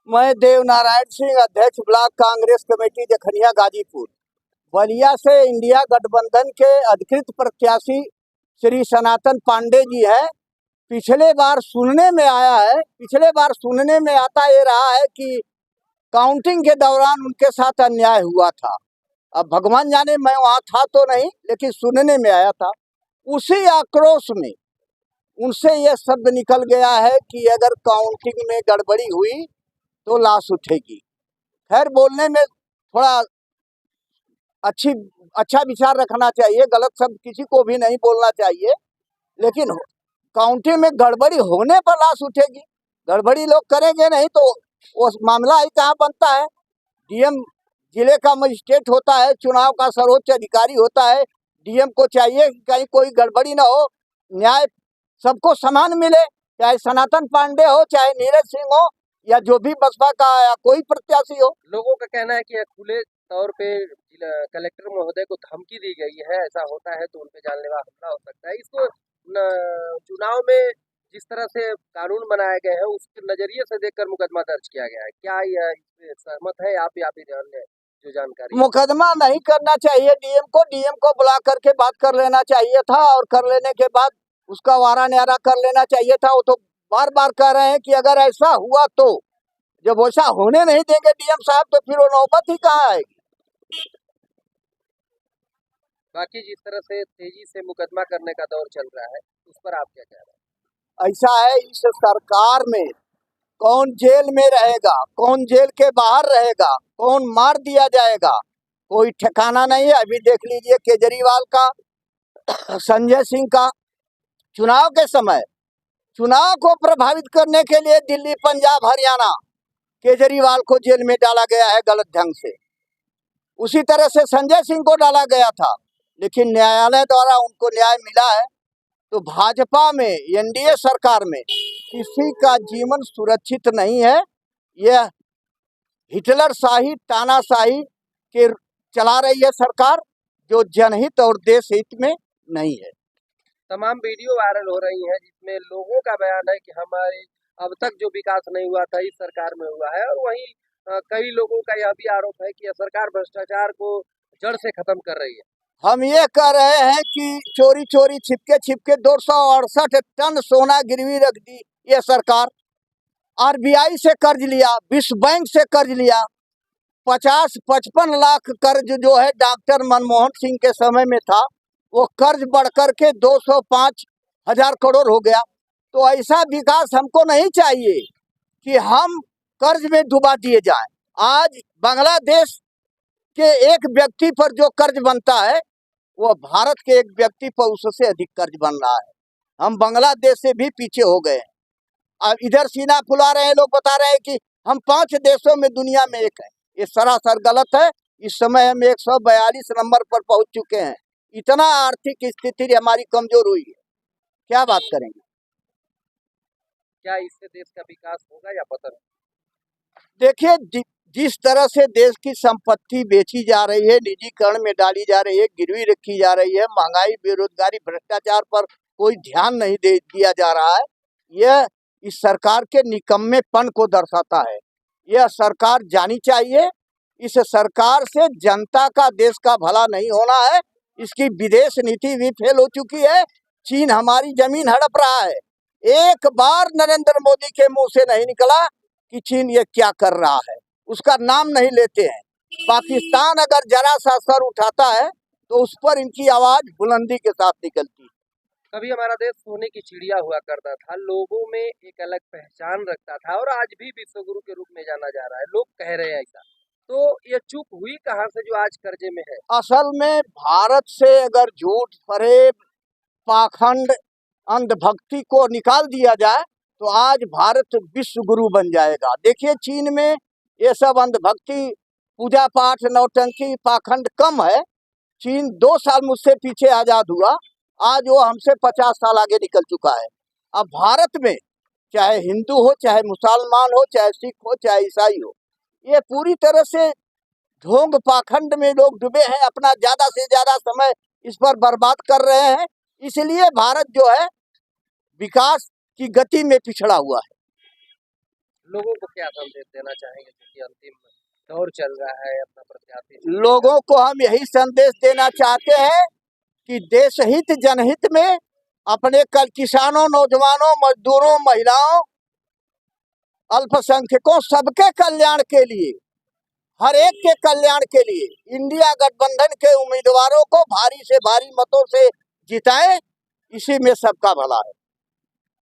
मैं देवनारायण सिंह, अध्यक्ष block Congress committee Jakhania Ghazipur. Ballia से इंडिया गठबंधन के अधिकृत प्रत्याशी श्री सनातन पांडे जी है। पिछले बार सुनने में आता ये रहा है कि काउंटिंग के दौरान उनके साथ अन्याय हुआ था। अब भगवान जाने, मैं वहाँ था तो नहीं, लेकिन सुनने में आया था। उसी आक्रोश में उनसे यह शब्द निकल गया है कि अगर काउंटिंग में गड़बड़ी हुई तो लाश उठेगी। खैर, बोलने में थोड़ा अच्छा विचार रखना चाहिए, गलत शब्द किसी को भी नहीं बोलना चाहिए, लेकिन काउंटिंग में गड़बड़ी होने पर लाश उठेगी। गड़बड़ी लोग करेंगे नहीं तो वो मामला ही कहाँ बनता है। डीएम जिले का मजिस्ट्रेट होता है, चुनाव का सर्वोच्च अधिकारी होता है। डीएम को चाहिए कि कहीं कोई गड़बड़ी ना हो, न्याय सबको समान मिले, चाहे सनातन पांडे हो, चाहे नीरज सिंह हो, या जो भी बसपा का या कोई प्रत्याशी हो। लोगों का कहना है कि खुले तौर पे कलेक्टर महोदय को धमकी दी गई है, ऐसा होता है तो उनपे जानलेवा हमला हो सकता है। इसको चुनाव में जिस तरह से कानून बनाए गए हैं उसके नजरिए से देखकर मुकदमा दर्ज किया गया है। क्या यह सहमत है आप या फिर अन्य जो जानकारी? मुकदमा नहीं करना चाहिए डीएम को बुला करके बात कर लेना चाहिए था, और कर लेने के बाद उसका वारा न्यारा कर लेना चाहिए था। वो तो बार बार कह रहे हैं कि अगर ऐसा हुआ तो, जब वैसा होने नहीं देंगे डीएम साहब तो फिर वो नौबत ही कहाँ आएगी। बाकी जिस तरह से तेजी से मुकदमा करने का दौर चल रहा है उस पर आप क्या कह रहे हैं? ऐसा है, इस सरकार में कौन जेल में रहेगा, कौन जेल के बाहर रहेगा, कौन मार दिया जाएगा, कोई ठिकाना नहीं है। अभी देख लीजिए केजरीवाल का, संजय सिंह का। चुनाव के समय चुनाव को प्रभावित करने के लिए दिल्ली, पंजाब, हरियाणा केजरीवाल को जेल में डाला गया है गलत ढंग से। उसी तरह से संजय सिंह को डाला गया था, लेकिन न्यायालय द्वारा उनको न्याय मिला है। तो भाजपा में, एनडीए सरकार में किसी का जीवन सुरक्षित नहीं है। यह हिटलर शाही, तानाशाही के चला रही है सरकार, जो जनहित और देश हित में नहीं है। तमाम वीडियो वायरल हो रही हैं जिसमें लोगों का बयान है कि हमारे अब तक जो विकास नहीं हुआ था इस सरकार में हुआ है, और वहीं कई लोगों का यह भी आरोप है कि यह सरकार भ्रष्टाचार को जड़ से खत्म कर रही है। हम ये कह रहे हैं कि चोरी चोरी छिपके 268 टन सोना गिरवी रख दी ये सरकार। आरबीआई से कर्ज लिया, विश्व बैंक से कर्ज लिया, 50-55 लाख कर्ज जो है डॉक्टर मनमोहन सिंह के समय में था, वो कर्ज बढ़ करके 205,000 करोड़ हो गया। तो ऐसा विकास हमको नहीं चाहिए कि हम कर्ज में डुबा दिए जाएं। आज बांग्लादेश के एक व्यक्ति पर जो कर्ज बनता है, वो भारत के एक व्यक्ति पर उससे अधिक कर्ज बन रहा है। हम बांग्लादेश से भी पीछे हो गए। अब इधर सीना फुला रहे हैं लोग, बता रहे हैं कि हम 5 देशों में दुनिया में एक है। ये सरासर गलत है। इस समय हम 142 नंबर पर पहुंच चुके हैं। इतना आर्थिक स्थिति हमारी कमजोर हुई है, क्या बात करेंगे। क्या इससे देश का विकास होगा या पतन? देखिए, जिस तरह से देश की संपत्ति बेची जा रही है, निजीकरण में डाली जा रही है, गिरवी रखी जा रही है, महंगाई, बेरोजगारी, भ्रष्टाचार पर कोई ध्यान नहीं दिया जा रहा है, यह इस सरकार के निकम्मेपन को दर्शाता है। यह सरकार जानी चाहिए। इस सरकार से जनता का, देश का भला नहीं होना है। इसकी विदेश नीति भी फेल हो चुकी है। चीन हमारी जमीन हड़प रहा है। एक बार नरेंद्र मोदी के मुंह से नहीं निकला कि चीन ये क्या कर रहा है, उसका नाम नहीं लेते हैं। पाकिस्तान अगर जरा सा सर उठाता है तो उस पर इनकी आवाज बुलंदी के साथ निकलती है। कभी हमारा देश सोने की चिड़िया हुआ करता था, लोगों में एक अलग पहचान रखता था, और आज भी विश्व गुरु के रूप में जाना जा रहा है। लोग कह रहे हैं ऐसा, तो ये चूक हुई कहाँ से जो आज कर्जे में है? असल में भारत से अगर झूठ, फरेब, पाखंड, अंधभक्ति को निकाल दिया जाए तो आज भारत विश्व गुरु बन जाएगा। देखिए, चीन में ये सब अंधभक्ति, पूजा पाठ, नौटंकी, पाखंड कम है। चीन 2 साल मुझसे पीछे आजाद हुआ, आज वो हमसे 50 साल आगे निकल चुका है। अब भारत में चाहे हिंदू हो, चाहे मुसलमान हो, चाहे सिख हो, चाहे ईसाई हो, ये पूरी तरह से ढोंग पाखंड में लोग डूबे हैं। अपना ज्यादा से ज्यादा समय इस पर बर्बाद कर रहे हैं। इसलिए भारत जो है विकास की गति में पिछड़ा हुआ है। लोगों को क्या संदेश देना चाहेंगे, क्योंकि अंतिम दौर चल रहा है, अपना प्रत्याशी लोगों को हम यही संदेश देना चाहते हैं कि देश हित जनहित में अपने कल किसानों, नौजवानों, मजदूरों, महिलाओं, अल्पसंख्यकों सबके कल्याण के लिए, हर एक के कल्याण के लिए इंडिया गठबंधन के उम्मीदवारों को भारी से भारी मतों से जिताएं। इसी में सबका भला है।